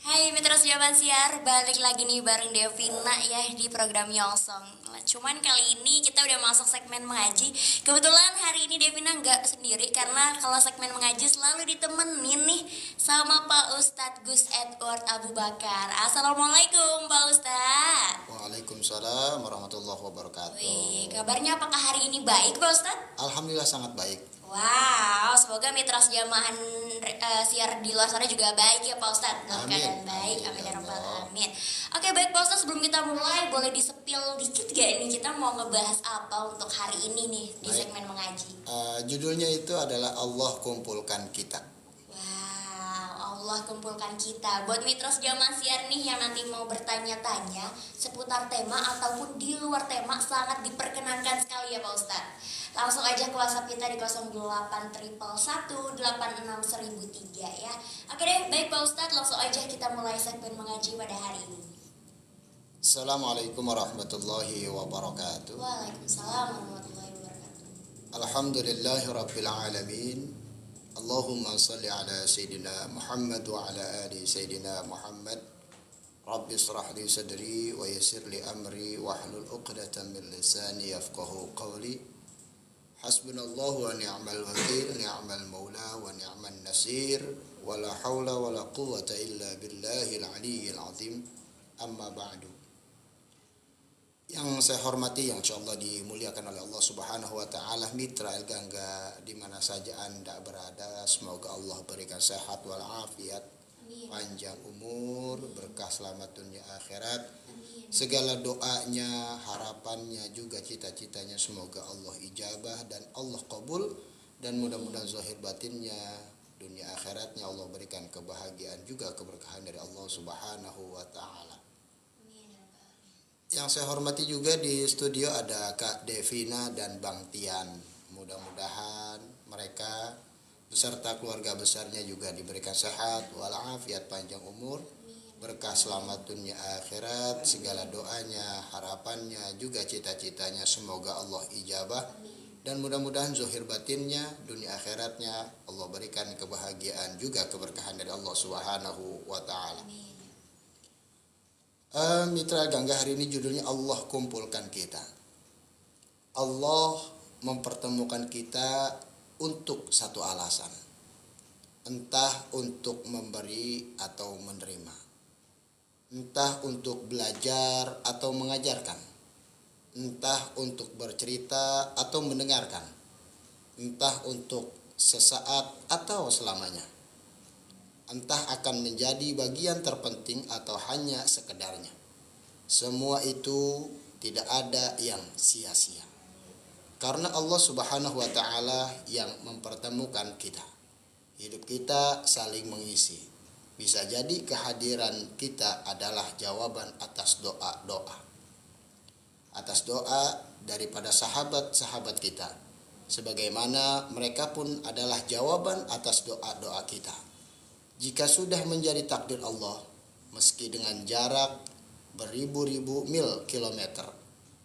Hai Mitra Jaman Siar, balik lagi nih bareng Devina ya di program Yongsong. Cuman kali ini kita udah masuk segmen mengaji. Kebetulan hari ini Devina nggak sendiri karena kalau segmen mengaji selalu ditemenin nih sama Pak Ustadz Gus Edward Abu Bakar. Assalamualaikum Pak Ustadz. Waalaikumsalam warahmatullahi wabarakatuh. Wih, kabarnya apakah hari ini baik Pak Ustadz? Alhamdulillah sangat baik. Wow, semoga mitra sejamahan siar di luar sana juga baik ya Pak Ustadz. Dalam keadaan baik, amin ya rabbal alamin. Oke baik Pak Ustadz, sebelum kita mulai boleh disepil dikit gak ini kita mau ngebahas apa untuk hari ini nih di segmen mengaji? Judulnya itu adalah Allah kumpulkan kita. Wow, Allah kumpulkan kita. Buat mitra sejamahan siar nih yang nanti mau bertanya-tanya seputar tema ataupun di luar tema sangat diperkenankan sekali ya Pak Ustadz. Langsung aja ke WhatsApp kita di 0811186003 ya. Oke deh, baik Pak Ustadz, langsung aja kita mulai segmen mengaji pada hari ini. Assalamualaikum warahmatullahi wabarakatuh. Waalaikumsalam warahmatullahi wabarakatuh. Alhamdulillahi rabbil alamin. Allahumma salli ala Sayyidina Muhammad wa ala ali Sayyidina Muhammad. Rabbi israh li sadri wa yassir li amri wahlul 'uqdatam min lisani yafqahu qawli. Hasbunallahu wa ni'mal wakil, ni'mal maula wa ni'man nasir, wa la hawla wa la quwwata illa billahil aliyyil azim. Amma ba'du. Yang saya hormati, yang insyaallah dimuliakan oleh Allah Subhanahu wa taala, mitra El Gangga di mana saja Anda berada, semoga Allah berikan sehat wal afiat, panjang umur, berkah selamat dunia akhirat. Segala doanya, harapannya, juga cita-citanya semoga Allah ijabah dan Allah qabul, dan mudah-mudahan zahir batinnya, dunia akhiratnya Allah berikan kebahagiaan juga keberkahan dari Allah Subhanahu wa taala. Yang saya hormati juga di studio ada Kak Devina dan Bang Tian. Mudah-mudahan mereka beserta keluarga besarnya juga diberikan sehat walafiat, panjang umur, berkah selamat dunia akhirat. Segala doanya, harapannya, juga cita-citanya semoga Allah ijabah, dan mudah-mudahan zahir batinnya, dunia akhiratnya Allah berikan kebahagiaan juga keberkahan dari Allah Subhanahu wa taala. Mitra Gangga, hari ini judulnya Allah kumpulkan kita. Allah mempertemukan kita untuk satu alasan, entah untuk memberi atau menerima, entah untuk belajar atau mengajarkan, entah untuk bercerita atau mendengarkan, entah untuk sesaat atau selamanya, entah akan menjadi bagian terpenting atau hanya sekedarnya. Semua itu tidak ada yang sia-sia, karena Allah Subhanahu wa taala yang mempertemukan kita. Hidup kita saling mengisi. Bisa jadi kehadiran kita adalah jawaban atas doa-doa, atas doa daripada sahabat-sahabat kita, sebagaimana mereka pun adalah jawaban atas doa-doa kita. Jika sudah menjadi takdir Allah, meski dengan jarak beribu-ribu mil kilometer,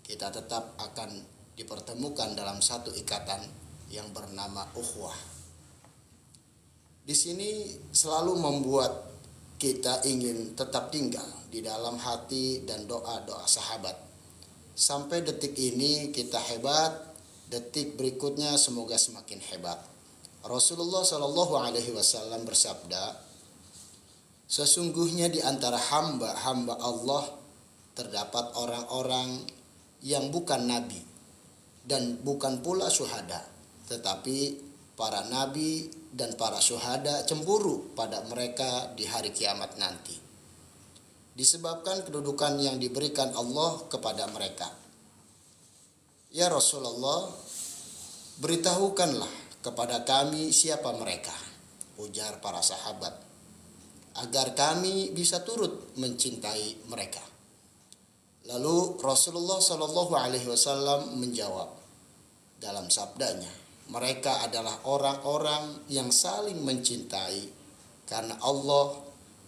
kita tetap akan dipertemukan dalam satu ikatan yang bernama ukhuwah. Di sini selalu membuat kita ingin tetap tinggal di dalam hati dan doa-doa sahabat. Sampai detik ini kita hebat, detik berikutnya semoga semakin hebat. Rasulullah Shallallahu Alaihi Wasallam bersabda, sesungguhnya di antara hamba-hamba Allah terdapat orang-orang yang bukan nabi dan bukan pula syuhada, tetapi para nabi dan para syuhada cemburu pada mereka di hari kiamat nanti, disebabkan kedudukan yang diberikan Allah kepada mereka. Ya Rasulullah, beritahukanlah kepada kami siapa mereka, ujar para sahabat, agar kami bisa turut mencintai mereka. Lalu Rasulullah Shallallahu Alaihi Wasallam menjawab dalam sabdanya, mereka adalah orang-orang yang saling mencintai karena Allah,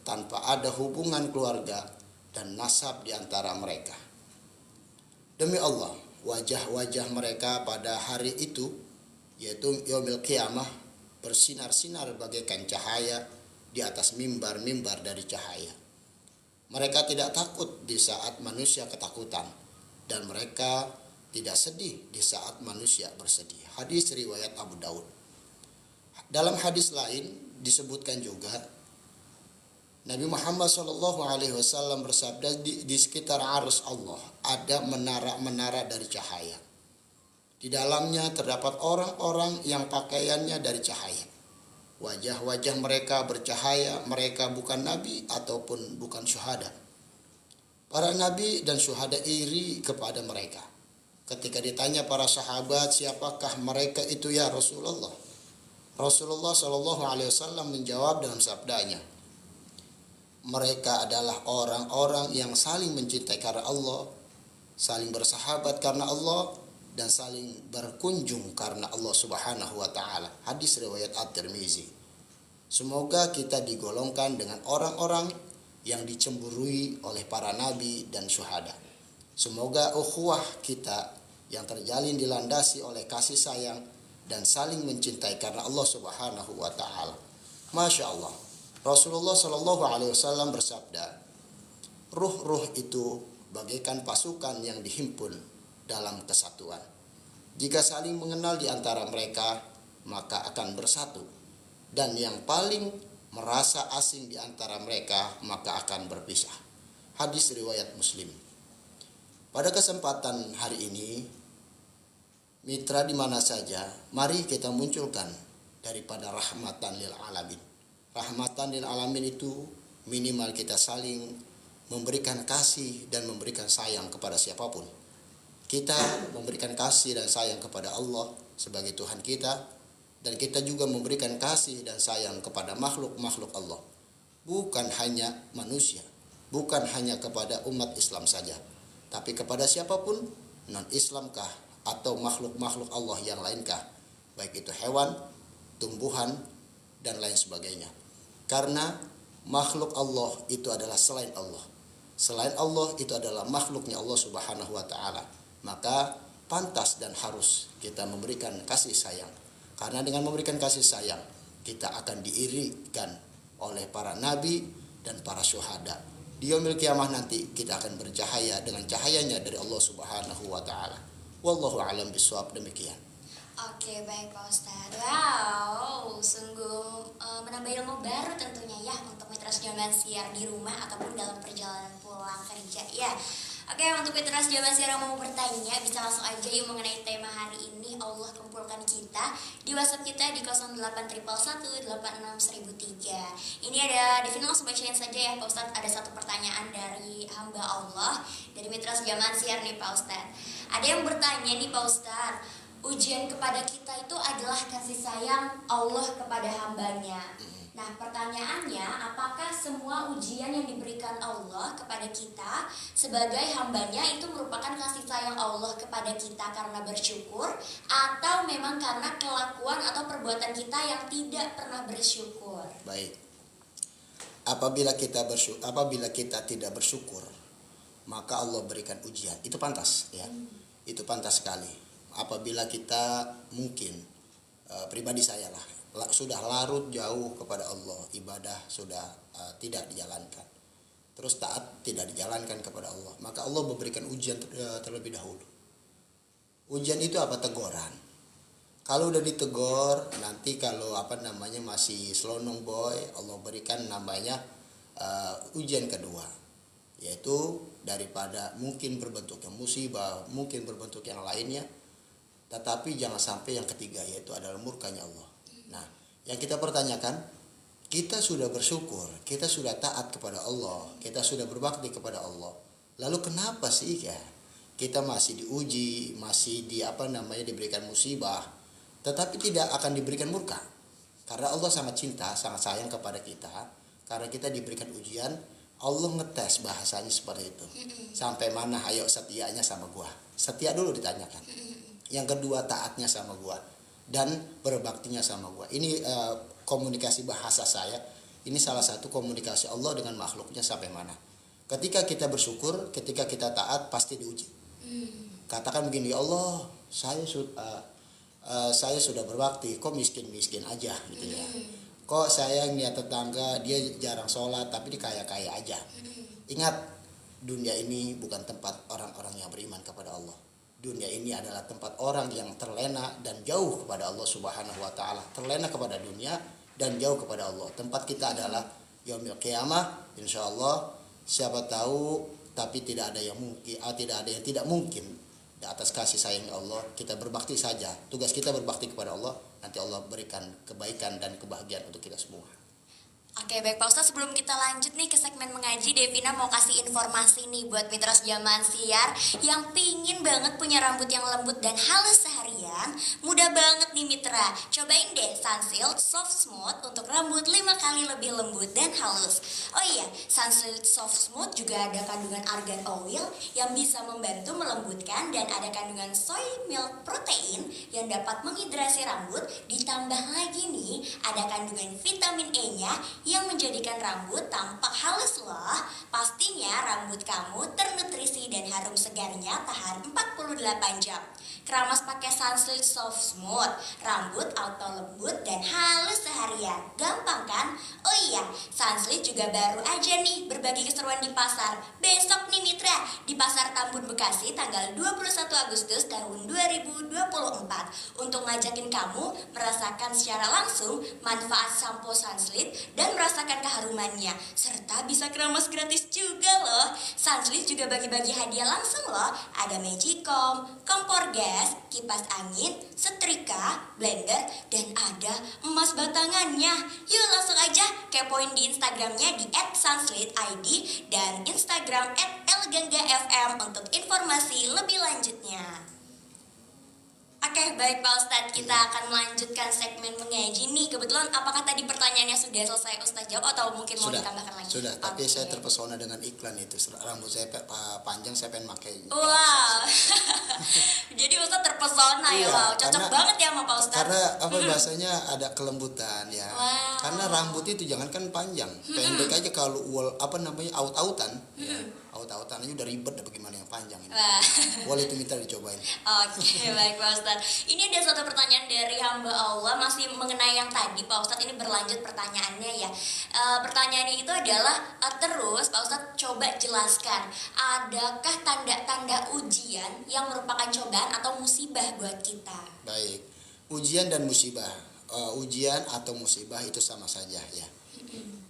tanpa ada hubungan keluarga dan nasab di antara mereka. Demi Allah, wajah-wajah mereka pada hari itu, yaitu yaumil qiyamah, bersinar-sinar bagaikan cahaya di atas mimbar-mimbar dari cahaya. Mereka tidak takut di saat manusia ketakutan, dan mereka tidak sedih di saat manusia bersedih. Hadis riwayat Abu Daud. Dalam hadis lain disebutkan juga Nabi Muhammad SAW bersabda, di sekitar arus Allah ada menara-menara dari cahaya. Di dalamnya terdapat orang-orang yang pakaiannya dari cahaya. Wajah-wajah mereka bercahaya, mereka bukan nabi ataupun bukan syuhada. Para nabi dan syuhada iri kepada mereka. Ketika ditanya para sahabat, siapakah mereka itu ya Rasulullah? Rasulullah SAW menjawab dalam sabdanya, mereka adalah orang-orang yang saling mencintai karena Allah, saling bersahabat karena Allah, dan saling berkunjung karena Allah Subhanahu wa taala. Hadis riwayat At-Tirmizi. Semoga kita digolongkan dengan orang-orang yang dicemburui oleh para nabi dan syuhada. Semoga ukhuwah kita yang terjalin dilandasi oleh kasih sayang dan saling mencintai karena Allah Subhanahu wa taala. Masya Allah. Rasulullah SAW bersabda, ruh-ruh itu bagaikan pasukan yang dihimpun dalam kesatuan. Jika saling mengenal di antara mereka, maka akan bersatu. Dan yang paling merasa asing di antara mereka, maka akan berpisah. Hadis riwayat Muslim. Pada kesempatan hari ini, mitra di mana saja, mari kita munculkan daripada rahmatan lil alamin. Rahmatan lil alamin itu minimal kita saling memberikan kasih dan memberikan sayang kepada siapapun. Kita memberikan kasih dan sayang kepada Allah sebagai Tuhan kita, dan kita juga memberikan kasih dan sayang kepada makhluk-makhluk Allah. Bukan hanya manusia, bukan hanya kepada umat Islam saja, tapi kepada siapapun, non-Islamkah atau makhluk-makhluk Allah yang lainkah, baik itu hewan, tumbuhan, dan lain sebagainya. Karena makhluk Allah itu adalah selain Allah. Selain Allah itu adalah makhluknya Allah Subhanahu wa taala. Maka pantas dan harus kita memberikan kasih sayang. Karena dengan memberikan kasih sayang, kita akan diirikan oleh para nabi dan para syuhada. Di yaumil kiamah nanti kita akan bercahaya dengan cahayanya dari Allah Subhanahu wa taala. Wallahu a'lam bishawab. Demikian. Oke, baik Pak Ustadz. Wow, sungguh menambah ilmu baru tentunya ya untuk mitra Jaman Siar di rumah ataupun dalam perjalanan pulang kerja ya. Oke, untuk mitra Jaman Siar yang mau bertanya bisa langsung aja yuk mengenai tema hari ini. Allah kumpulkan kita di WhatsApp kita di 0811186003. Ini ada Devin, langsung bacain saja ya Pak Ustadz. Ada satu pertanyaan dari hamba Allah dari mitra Jaman Siar nih Pak Ustadz. Ada yang bertanya nih Pak Ustadz, ujian kepada kita itu adalah kasih sayang Allah kepada hambanya. Nah, pertanyaannya, apakah semua ujian yang diberikan Allah kepada kita sebagai hambanya itu merupakan kasih sayang Allah kepada kita karena bersyukur, atau memang karena kelakuan atau perbuatan kita yang tidak pernah bersyukur? Baik. Apabila kita tidak bersyukur, maka Allah berikan ujian. Itu pantas ya. Itu pantas sekali. Apabila kita mungkin pribadi saya sudah larut jauh kepada Allah, ibadah sudah tidak dijalankan, terus taat tidak dijalankan kepada Allah, maka Allah memberikan ujian terlebih dahulu. Ujian itu apa? Teguran. Kalau udah ditegor, nanti kalau masih selonong boy, Allah berikan namanya ujian kedua, yaitu daripada mungkin berbentuk yang musibah, mungkin berbentuk yang lainnya. Tetapi jangan sampai yang ketiga, yaitu adalah murkanya Allah. Nah, yang kita pertanyakan, kita sudah bersyukur, kita sudah taat kepada Allah, kita sudah berbakti kepada Allah. Lalu kenapa sih ya kita masih diuji, masih diberikan musibah, tetapi tidak akan diberikan murka? Karena Allah sangat cinta, sangat sayang kepada kita. Karena kita diberikan ujian, Allah ngetes, bahasanya seperti itu. Sampai mana ayo setianya sama gua? Setia dulu ditanyakan. Yang kedua, taatnya sama gua dan berbaktinya sama gua. Ini komunikasi bahasa saya. Ini salah satu komunikasi Allah dengan makhluknya sampai mana. Ketika kita bersyukur, ketika kita taat, pasti diuji. Katakan begini, ya Allah, saya sudah berbakti, kok miskin aja gitu ya. Kok saya ngeliat tetangga dia jarang sholat tapi dia kaya-kaya aja. Ingat, dunia ini bukan tempat orang-orang yang beriman kepada Allah. Dunia ini adalah tempat orang yang terlena dan jauh kepada Allah Subhanahu wa taala. Terlena kepada dunia dan jauh kepada Allah. Tempat kita adalah yaumil qiyamah, insyaallah. Siapa tahu, tapi tidak ada yang mungkin, tidak ada yang tidak mungkin. Di atas kasih sayang Allah, kita berbakti saja. Tugas kita berbakti kepada Allah. Nanti Allah berikan kebaikan dan kebahagiaan untuk kita semua. Oke, baik Pak Ustadz, sebelum kita lanjut nih ke segmen mengaji, Devina mau kasih informasi nih buat Mitras Zaman Siar yang pingin banget punya rambut yang lembut dan halus seharian. Mudah banget nih Mitra, cobain deh Sunsilk Soft Smooth untuk rambut 5 kali lebih lembut dan halus. Oh iya, Sunsilk Soft Smooth juga ada kandungan argan oil yang bisa membantu melembutkan, dan ada kandungan soy milk protein yang dapat menghidrasi rambut. Ditambah lagi nih, ada kandungan vitamin E-nya yang menjadikan rambut tampak halus loh. Pastinya rambut kamu ternutrisi dan harum segarnya tahan 48 jam. Keramas pakai Sunsilk Soft Smooth, rambut auto lembut dan halus seharian. Gampang kan? Oh iya, Sunsilk juga baru aja nih berbagi keseruan di pasar. Besok nih Mitra, di Pasar Tambun Bekasi tanggal 21 Agustus tahun 2024 untuk ngajakin kamu merasakan secara langsung manfaat sampo Sunsilk dan merasakan keharumannya, serta bisa keramas gratis juga loh. Sunsilk juga bagi-bagi hadiah langsung loh. Ada Magicom, kompor gas, kipas angin, setrika, blender, dan ada emas batangannya. Yuk langsung aja kepoin di Instagramnya di @sunsilkid dan Instagram @elganggafm untuk informasi lebih lanjutnya. Oke, baik Pak Ustadz, kita akan melanjutkan segmen mengaji nih. Kebetulan apakah tadi pertanyaannya sudah selesai Ustadz jawab atau mungkin mau ditambahkan lagi? Sudah, tapi Oke. saya terpesona dengan iklan itu. Rambut saya panjang, saya pengen pakai. Wow. Jadi Ustadz terpesona ya, Iya, wow. Cocok banget ya sama Pak Ustadz. Karena apa bahasanya ada kelembutan ya. Wow. Karena rambut itu jangankan panjang, pendek aja kalau aut-autan. Ya, aut-autan aja udah ribet, udah bagaimana yang panjang ini. Wah. Boleh itu minta dicobain. Oke, baik Pak Ustadz. Ini ada satu pertanyaan dari hamba Allah masih mengenai yang tadi Pak Ustadz. Ini berlanjut pertanyaannya ya. Pertanyaannya itu adalah terus Pak Ustadz coba jelaskan, adakah tanda-tanda ujian yang merupakan cobaan atau musibah buat kita? Baik, ujian dan musibah. Ujian atau musibah itu sama saja ya.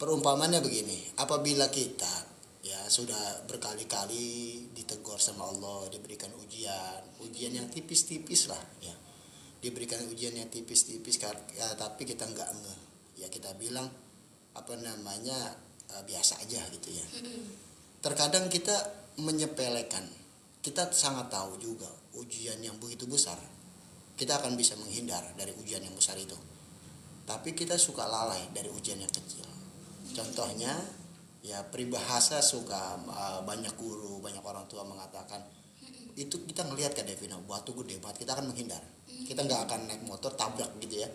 Perumpamannya begini, apabila kita ya sudah berkali-kali ditegur sama Allah, diberikan ujian yang tipis-tipis lah ya, diberikan ujian yang tipis-tipis ya, tapi kita nggak ngeh ya, kita bilang apa namanya biasa aja gitu ya. Terkadang kita menyepelekan, kita sangat tahu juga ujian yang begitu besar, kita akan bisa menghindar dari ujian yang besar itu, tapi kita suka lalai dari ujian yang kecil. Contohnya ya, peribahasa suka banyak guru, banyak orang tua mengatakan itu, kita ngelihat ke Devina batu gede banget, kita akan menghindar, kita nggak akan naik motor tabrak gitu ya.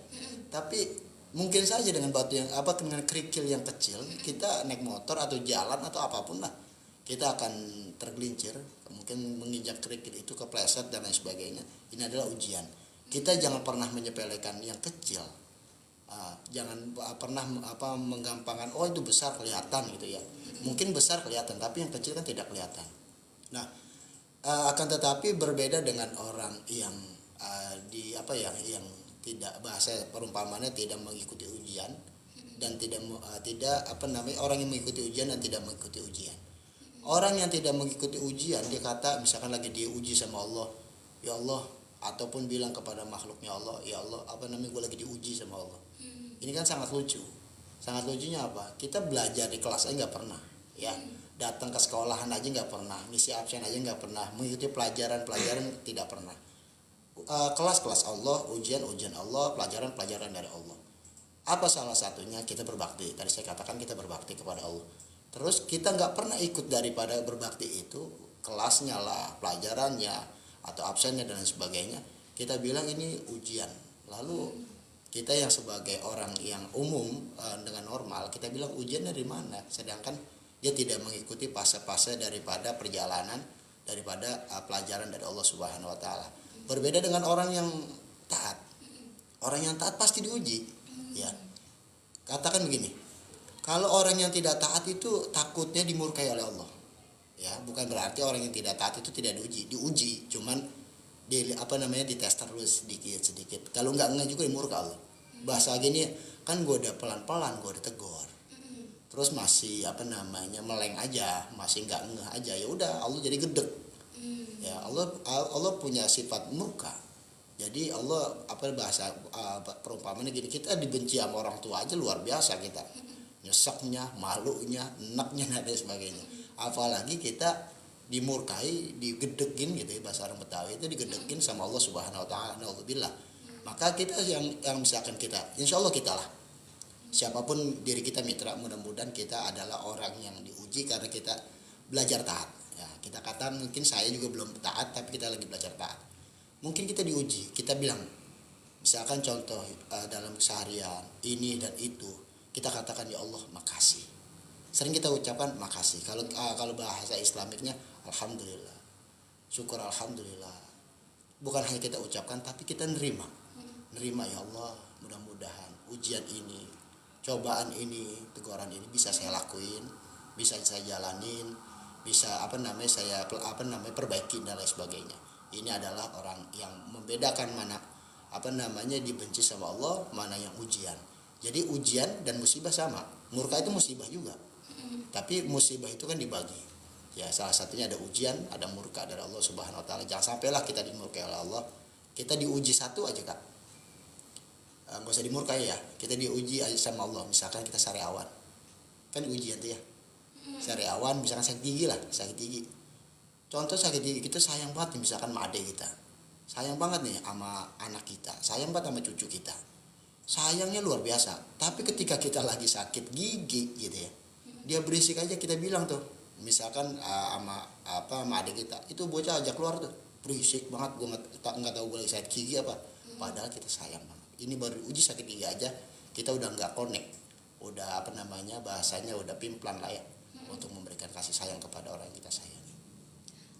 Tapi mungkin saja dengan batu yang dengan kerikil yang kecil, kita naik motor atau jalan atau apapun lah, kita akan tergelincir, mungkin menginjak kerikil itu, kepleset dan lain sebagainya. Ini adalah ujian. Kita jangan pernah menyepelekan yang kecil. Jangan pernah menggampangkan, oh itu besar kelihatan gitu ya. Mungkin besar kelihatan, tapi yang kecil kan tidak kelihatan. Nah, akan tetapi berbeda dengan orang yang yang tidak, bahasa perumpamannya tidak mengikuti ujian dan tidak orang yang mengikuti ujian dan tidak mengikuti ujian. Orang yang tidak mengikuti ujian, dia kata misalkan lagi diuji sama Allah, ya Allah, ataupun bilang kepada makhluknya Allah, ya Allah, gue lagi diuji sama Allah. Ini kan sangat lucu. Sangat lucunya apa? Kita belajar di kelas aja nggak pernah, ya. Datang ke sekolahan aja nggak pernah, ngisi absen aja nggak pernah, mengikuti pelajaran tidak pernah. Kelas-kelas Allah, ujian Allah, pelajaran dari Allah. Apa salah satunya? Kita berbakti. Tadi saya katakan kita berbakti kepada Allah. Terus kita nggak pernah ikut daripada berbakti itu, kelasnya lah, pelajarannya, atau absennya dan lain sebagainya. Kita bilang ini ujian. Lalu kita yang sebagai orang yang umum dengan normal, kita bilang ujian dari mana? Sedangkan dia tidak mengikuti fase-fase daripada perjalanan, daripada pelajaran dari Allah Subhanahu wa taala. Berbeda dengan orang yang taat. Orang yang taat pasti diuji, ya. katakan begini, kalau orang yang tidak taat itu takutnya dimurkai oleh Allah. Ya, bukan berarti orang yang tidak taat itu tidak diuji, cuman dites terus sedikit. Kalau enggak juga dimurka Allah. Bahasa gini, kan gue udah pelan-pelan gue udah tegur. Terus masih meleng aja, masih enggak ngeh aja, ya udah Allah jadi gedek. Ya, Allah punya sifat murka. Jadi Allah perumpamannya gini, kita dibenci sama orang tua aja luar biasa kita. Nyeseknya, malunya, enaknya dan lain sebagainya. Apalagi kita dimurkai, digedekin gitu ya, bahasa orang Betawi itu digedekin sama Allah Subhanahu wa taala. Naudzubillah. Maka kita yang misalkan kita, insya Allah kita lah. Siapapun diri kita mitra, mudah-mudahan kita adalah orang yang diuji karena kita belajar taat. Ya, kita kata mungkin saya juga belum taat tapi kita lagi belajar taat. Mungkin kita diuji, kita bilang misalkan contoh dalam keseharian ini dan itu, kita katakan ya Allah makasih. Sering kita ucapkan makasih. Kalau bahasa Islamiknya alhamdulillah. Syukur alhamdulillah. Bukan hanya kita ucapkan tapi kita nerima. Nerima ya Allah, mudah-mudahan ujian ini, cobaan ini, teguran ini bisa saya lakuin, bisa saya jalanin, bisa saya perbaiki dan lain sebagainya. Ini adalah orang yang membedakan mana dibenci sama Allah, mana yang ujian. Jadi ujian dan musibah sama. Murka itu musibah juga. Tapi musibah itu kan dibagi. Ya, salah satunya ada ujian, ada murka dari Allah Subhanahu wa taala. Jangan sampailah kita dimurkai oleh Allah. Kita diuji satu aja, Kak. Enggak usah dimurkai ya. Kita diuji aja sama Allah. Misalkan kita sariawan. Kan ujian tuh ya. Sariawan misalkan sakit gigi. Contoh sakit gigi kita sayang banget nih, misalkan sama adik kita. Sayang banget nih sama anak kita. Sayang banget sama cucu kita. Sayangnya luar biasa. Tapi ketika kita lagi sakit gigi gitu ya, dia berisik aja kita bilang tuh, misalkan sama adik kita, itu bocah ajak keluar tuh, berisik banget, gue nggak tahu gue lagi sakit gigi apa, padahal kita sayang banget. Ini baru uji sakit gigi aja, kita udah nggak connect, udah bahasanya udah pimplan lah ya, untuk memberikan kasih sayang kepada orang yang kita sayangi.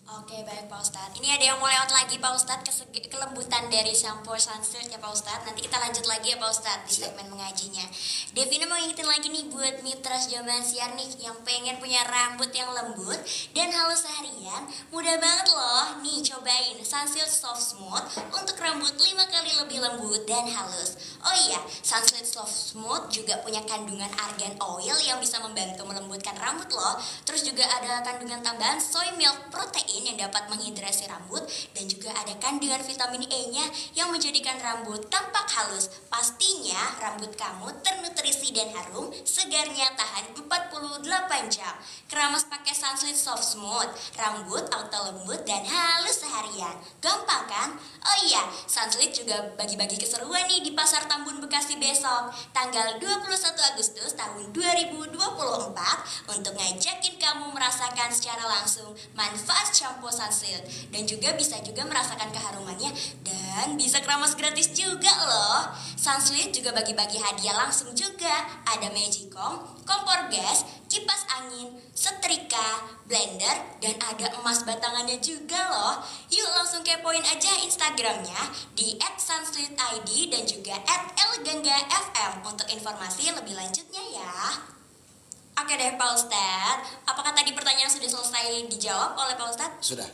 Oke, baik Pak Ustadz. Ini ada yang mau lewat lagi Pak Ustadz, kelembutan dari shampoo Sunsilk ya Pak Ustadz. Nanti kita lanjut lagi ya Pak Ustadz di segmen mengajinya. Devina mau ngingetin lagi nih buat mitra zaman siar nih yang pengen punya rambut yang lembut dan halus seharian. Mudah banget loh. Nih cobain Sunsilk Soft Smooth untuk rambut 5 kali lebih lembut dan halus. Oh iya, Sunsilk Soft Smooth juga punya kandungan argan oil yang bisa membantu melembutkan rambut loh. Terus juga ada kandungan tambahan soy milk protein yang dapat menghidrasi rambut, dan juga ada kandungan vitamin E-nya yang menjadikan rambut tampak halus. Pastinya rambut kamu ternutrisi dan harum, segarnya tahan 48 jam. Keramas pakai Sunsilk Soft Smooth, rambut auto lembut dan halus seharian. Gampang kan? Oh iya, Sunsilk juga bagi-bagi keseruan nih di Pasar Tambun Bekasi besok, tanggal 21 Agustus tahun 2024, untuk ngajakin kamu merasakan secara langsung manfaat shampoo Sunsilk, dan juga bisa merasakan keharumannya dan bisa keramas gratis juga loh. Sunsilk juga bagi-bagi hadiah langsung juga. Ada Magicom, kompor gas, kipas angin, setrika, blender, dan ada emas batangannya juga loh. Yuk langsung kepoin aja Instagramnya di @sunsilkid dan juga @elganggafm untuk informasi lebih lanjutnya ya. Oke deh Pak Ustadz, apakah tadi pertanyaan sudah selesai dijawab oleh Pak Ustadz? Sudah.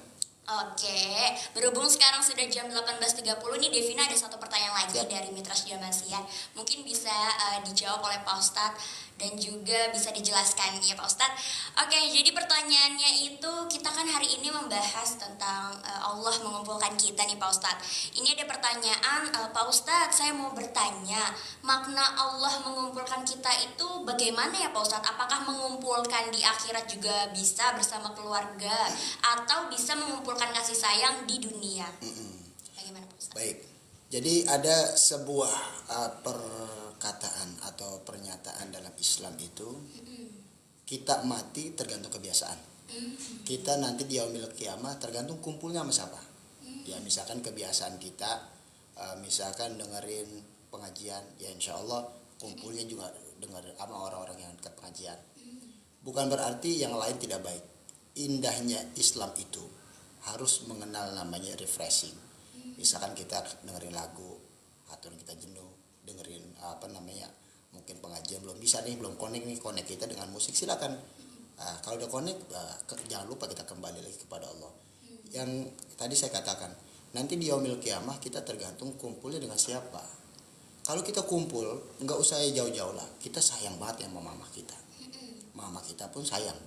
Oke, berhubung sekarang sudah jam 18.30 nih, Devina ada satu pertanyaan lagi dari Mitra Zaman Siar. Mungkin bisa dijawab oleh Pak Ustadz dan juga bisa dijelaskan ya Pak Ustadz. Oke, jadi pertanyaannya itu, kita kan hari ini membahas tentang Allah mengumpulkan kita nih Pak Ustadz. Ini ada pertanyaan, Pak Ustadz, saya mau bertanya, makna Allah mengumpulkan kita itu bagaimana ya Pak Ustadz? Apakah mengumpulkan di akhirat juga bisa bersama keluarga, atau bisa mengumpulkan kasih sayang di dunia? Bagaimana Pak Ustadz? Baik, jadi ada sebuah perkataan atau pernyataan dalam Islam itu, kita mati tergantung kebiasaan. Kita nanti di yaumil qiyamah tergantung kumpulnya sama siapa. Ya misalkan kebiasaan kita, misalkan dengerin pengajian, ya insya Allah kumpulnya juga dengar sama orang-orang yang dekat pengajian. Bukan berarti yang lain tidak baik. Indahnya Islam itu harus mengenal namanya refreshing. Misalkan kita dengerin lagu atau kita jenuh dengerin mungkin pengajian belum bisa nih, belum connect kita dengan musik, silakan. Kalau udah connect, jangan lupa kita kembali lagi kepada Allah. Yang tadi saya katakan, nanti di yaumil kiamah kita tergantung kumpulnya dengan siapa. Kalau kita kumpul, nggak usah jauh-jauh lah, kita sayang banget sama mama kita. Mama kita pun sayang,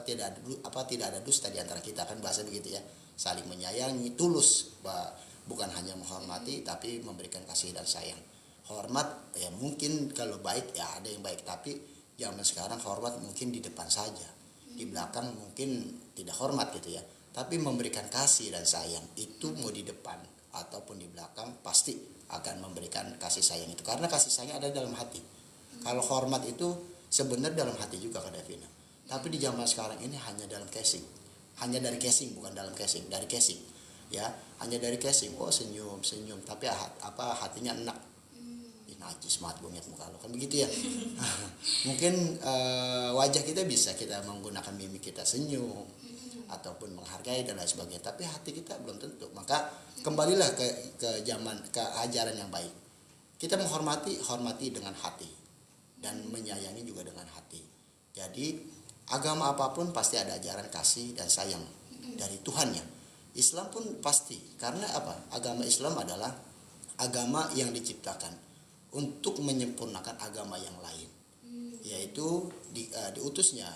tidak ada dusta di antara kita, kan bahasa begitu ya, saling menyayangi, tulus, bukan hanya menghormati tapi memberikan kasih dan sayang. Hormat ya mungkin kalau baik ya ada yang baik, tapi zaman sekarang hormat mungkin di depan saja, di belakang mungkin tidak hormat gitu ya. Tapi memberikan kasih dan sayang itu mau di depan ataupun di belakang pasti akan memberikan kasih sayang itu, karena kasih sayang ada dalam hati. Kalau hormat itu sebenarnya dalam hati juga Kak Davina, tapi di zaman sekarang ini hanya dalam casing, hanya dari casing, bukan dalam casing, dari casing ya, hanya dari casing. Oh senyum, tapi hatinya enak. Najis banget bonyet muka lo, kan begitu ya. Mungkin wajah kita bisa kita menggunakan mimik kita senyum ataupun menghargai dan lain sebagainya, tapi hati kita belum tentu. Maka kembalilah ke ajaran yang baik. Kita hormati dengan hati dan menyayangi juga dengan hati. Jadi agama apapun pasti ada ajaran kasih dan sayang dari Tuhannya. Islam pun pasti, karena agama Islam adalah agama yang diciptakan untuk menyempurnakan agama yang lain, yaitu diutusnya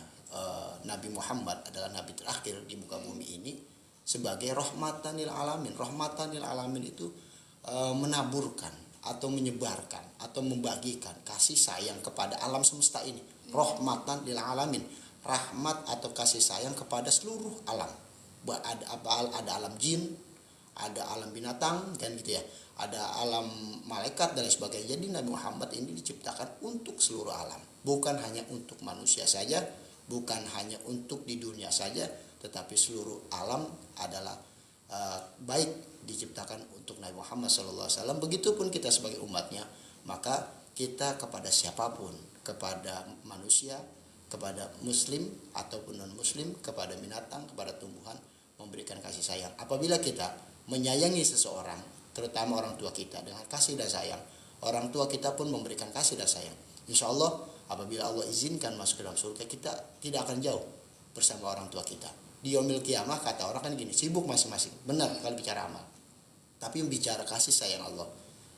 Nabi Muhammad adalah Nabi terakhir di muka bumi ini sebagai rahmatan lil alamin. Rahmatan lil alamin itu menaburkan atau menyebarkan atau membagikan kasih sayang kepada alam semesta ini. Rahmatan lil alamin, rahmat atau kasih sayang kepada seluruh alam. Ada alam jin, ada alam binatang, kan gitu ya, ada alam malaikat dan sebagainya. Jadi Nabi Muhammad ini diciptakan untuk seluruh alam, bukan hanya untuk manusia saja, bukan hanya untuk di dunia saja, tetapi seluruh alam adalah baik diciptakan untuk Nabi Muhammad SAW. Begitupun kita sebagai umatnya, maka kita kepada siapapun, kepada manusia, kepada muslim ataupun non muslim, kepada binatang, kepada tumbuhan, memberikan kasih sayang. Apabila kita menyayangi seseorang, terutama orang tua kita, dengan kasih dan sayang, orang tua kita pun memberikan kasih dan sayang. Insya Allah apabila Allah izinkan masuk ke dalam surga, kita tidak akan jauh bersama orang tua kita. Di yaumil kiamah kata orang kan gini, sibuk masing-masing. Benar kalau bicara amal, tapi bicara kasih sayang Allah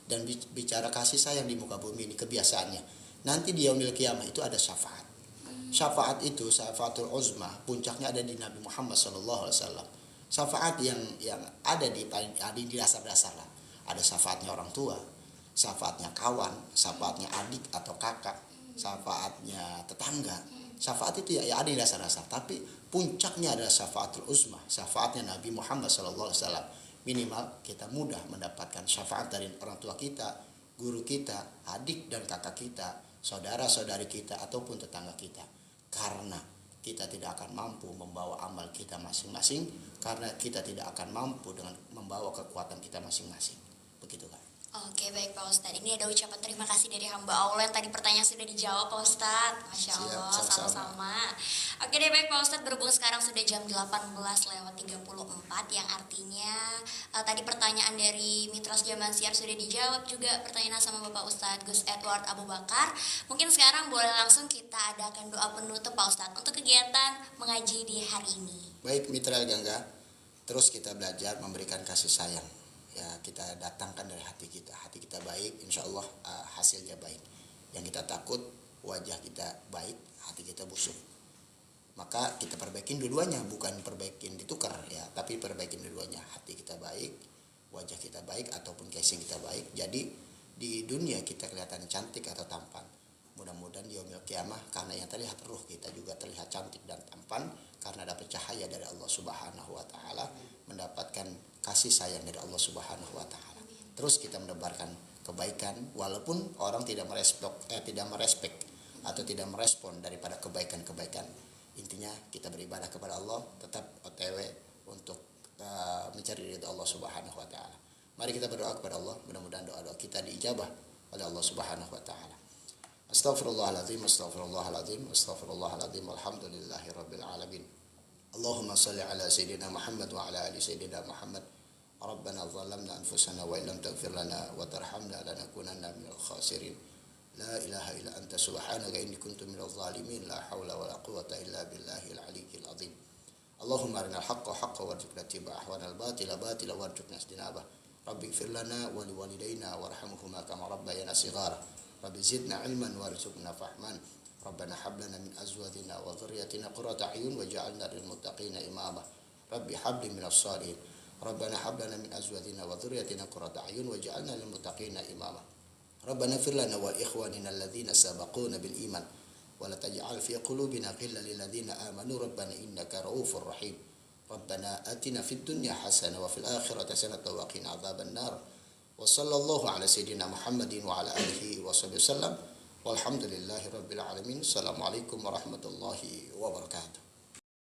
dan bicara kasih sayang di muka bumi ini kebiasaannya. Nanti di yaumil kiamah itu ada syafaat. Syafaat itu syafaatul uzma, puncaknya ada di Nabi Muhammad SAW. Syafaat yang ada di dasar-dasar lah. Ada syafaatnya orang tua, syafaatnya kawan, syafaatnya adik atau kakak, syafaatnya tetangga. Syafaat itu ya ada di dasar-dasar, tapi puncaknya adalah syafaatul uzma, syafaatnya Nabi Muhammad SAW. Minimal kita mudah mendapatkan syafaat dari orang tua kita, guru kita, adik dan kakak kita, saudara-saudari kita ataupun tetangga kita. Karena kita tidak akan mampu membawa amal kita masing-masing, karena kita tidak akan mampu dengan membawa kekuatan kita masing-masing. Begitu kan? Oke, baik Pak Ustadz. Ini ada ucapan terima kasih dari hamba Allah yang tadi pertanyaan sudah dijawab Pak Ustadz. Masya Allah, sama-sama. Oke deh, baik Pak Ustadz, berhubung sekarang sudah jam 18:34, yang artinya tadi pertanyaan dari Mitros Zaman Siar sudah dijawab juga, pertanyaan sama Bapak Ustadz Gus Edward Abu Bakar. Mungkin sekarang boleh langsung kita adakan doa penutup Pak Ustadz untuk kegiatan mengaji di hari ini. Baik Mitra Gangga, terus kita belajar memberikan kasih sayang. Ya, kita datangkan dari hati kita baik, insya Allah hasilnya baik. Yang kita takut wajah kita baik, hati kita busuk, maka kita perbaikin dua-duanya, bukan perbaikin ditukar ya, tapi perbaikin dua-duanya. Hati kita baik, wajah kita baik ataupun casing kita baik, jadi di dunia kita kelihatan cantik atau tampan. Mudah-mudahan di yaumil kiamah, karena yang terlihat ruh kita juga terlihat cantik dan tampan, karena dapat cahaya dari Allah Subhanahu wa Ta'ala, mendapatkan kasih sayang dari Allah Subhanahu wa Ta'ala. Terus kita menebarkan kebaikan walaupun orang tidak merespek atau tidak merespon daripada kebaikan-kebaikan. Intinya kita beribadah kepada Allah, tetap OTW untuk mencari ridha Allah Subhanahu wa Ta'ala. Mari kita berdoa kepada Allah, mudah-mudahan doa-doa kita diijabah oleh Allah Subhanahu wa Ta'ala. Astaghfirullahaladzim, astaghfirullahaladzim, astaghfirullahaladzim, alhamdulillahirabbil alamin. Allahumma salli ala sayyidina Muhammad wa ala ali sayyidina Muhammad. Rabbana zalamna anfusana wa illam taghfir lana wa tarhamna lanakunanna minal khasirin. La ilaha illa anta subhanaka inni kuntu minadh dhalimin. La haula wala quwwata illa billahil aliyyil azim. Allahumma arinal haqqa haqqan warzuqna ittiba'ahu wa arinal batila batilan warzuqna ijtinabah. Rabbi ighfir lana wa liwalidayna warhamhuma kama rabbayana shighara. Rabbi zidna ilman warzuqna fahman. Rabbana hab lana min azwajina wa dhurriyyatina qurrata a'yun waj'alna lil muttaqina imama. Rabbi hab li minas shalihin. Rabbana hab lana min azwajina wa dhurriyyatina qurrata a'yun waj'alna lil muttaqina imama. Rabbana ighfir lana wa li ikhwanina alladhina sabaquna bil iman wa la taj'al fi qulubina ghillan lil ladzina amanu rabbana innaka ra'ufur rahim. Rabbana atina fid dunya hasanah wa fil akhirati hasanah wa qina adzaban nar. Wa sallallahu ala sayyidina Muhammadin wa ala alihi wa sahbihi wasallam. Walhamdulillahi rabbil alamin. Assalamualaikum warahmatullahi wabarakatuh.